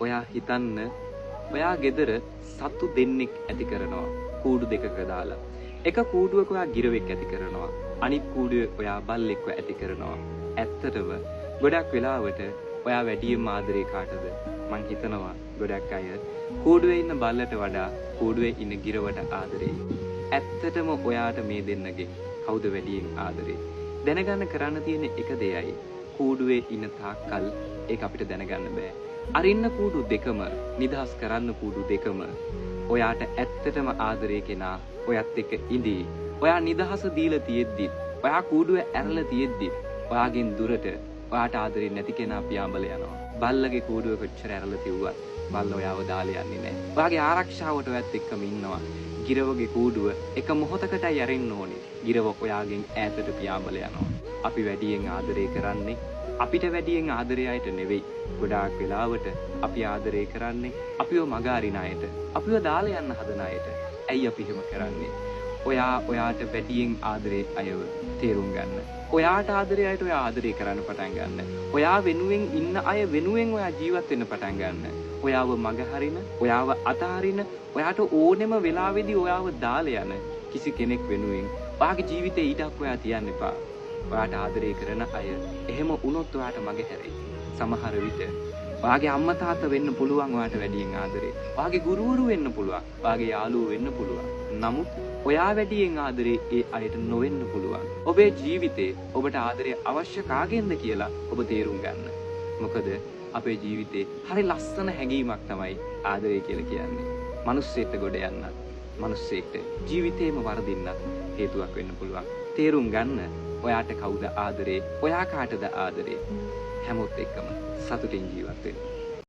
ඔයා හිතන්න ඔයා ගෙදර සතු දෙන්නෙක් ඇති කරනවා කූඩු දෙකක දාලා. එක කූඩුවක ඔයා ගිරවෙක් ඇති කරනවා. අනිත් කූඩුවේ ඔයා බල්ලෙක්ව ඇති කරනවා. ඇත්තටම ගොඩක් වෙලාවට ඔයා වැඩියෙන්ම ආදරේ කාටද? මං හිතනවා ගොඩක් අය කූඩුවේ ඉන්න බල්ලට වඩා කූඩුවේ ඉන්න ගිරවට ආදරෙයි. ඇත්තටම ඔයාට මේ දෙන්නගෙන් කවුද වැඩියෙන් ආදරේ? දැනගන්න කරන්න තියෙන එක දෙයයි. කූඩුවේ ඉන්න තාක්කල් ඒක අපිට දැනගන්න බෑ. අරින්න කූඩු දෙකම නිදහස් කරන්න කූඩු දෙකම ඔයාට ඇත්තටම ආදරේ කෙනා ඔයත් එක්ක ඉඳී. ඔයා නිදහස දීලා තියෙද්දි, ඔයා කූඩුවේ ඇරලා තියෙද්දි, ඔයාගෙන් දුරට ඔයාට ආදරේ නැති කෙනා පියාඹල යනවා. බල්ලගේ කූඩුව කොච්චර ඇරලා තියුවත් බල්ල ඔයාව දාලා යන්නේ නැහැ. ඔයාගේ ආරක්ෂාවට ඔයත් එක්කම ඉන්නවා. ගිරවගේ කූඩුව එක මොහොතකටයි ඇරෙන්න ඕනේ. ගිරව ඔයාගෙන් ඈතට පියාඹල යනවා. අපි වැඩියෙන් ආදරේ කරන්නේ අපිට වැඩියෙන් ආදරේ අයට නෙවෙයි. ගොඩාක් වෙලාවට අපි ආදරේ කරන්නේ අපිව මග අරින අයට, අපිව දාලා යන්න හදන අයට. ඇයි අපි එහෙම කරන්නේ? ඔයාට වැඩියෙන් ආදරේ අයව තේරුම් ගන්න. ඔයාට ආදරේ අයට ඔයා ආදරේ කරන්න පටන් ගන්න. ඔයා වෙනුවෙන් ඉන්න අය වෙනුවෙන් ඔයා ජීවත් වෙන්න පටන් ගන්න. ඔයාව මග හරින, ඔයාව අතහරින, ඔයාට ඕනෙම වෙලාවෙදී ඔයාව දාලා යන කිසි කෙනෙක් වෙනුවෙන් ඔයාගේ ජීවිතේ ඊටක් ඔයා තියන්න එපා. ඔයාට ආදරේ කරන අය එහෙම වුණොත් ඔයාට මග හැරෙයි. සමහර විට ඔයාගේ අම්මා තාත්තා වෙන්න පුළුවන් ඔයාට වැඩියෙන් ආදරේ. ඔයාගේ ගුරුවරු වෙන්න පුළුවන්. ඔයාගේ යාළුවෝ වෙන්න පුළුවන්. නමුත් ඔයා වැඩියෙන් ආදරේ ඒ අයට නොවෙන්න පුළුවන්. ඔබේ ජීවිතේ ඔබට ආදරේ අවශ්‍ය කාගෙන්ද කියලා ඔබ තේරුම් ගන්න. මොකද අපේ ජීවිතේ හරි ලස්සන හැඟීමක් තමයි ආදරේ කියලා කියන්නේ. මිනිස්සෙක්ට ගොඩ යන්නත්, මිනිස්සෙක්ට ජීවිතේම වර්ධින්නත් හේතුවක් වෙන්න පුළුවන්. තේරුම් ගන්න ඔයාට කවුද ආදරේ? ඔයා කාටද ආදරේ? හැමෝත් එක්කම සතුටින් ජීවත් වෙන්න.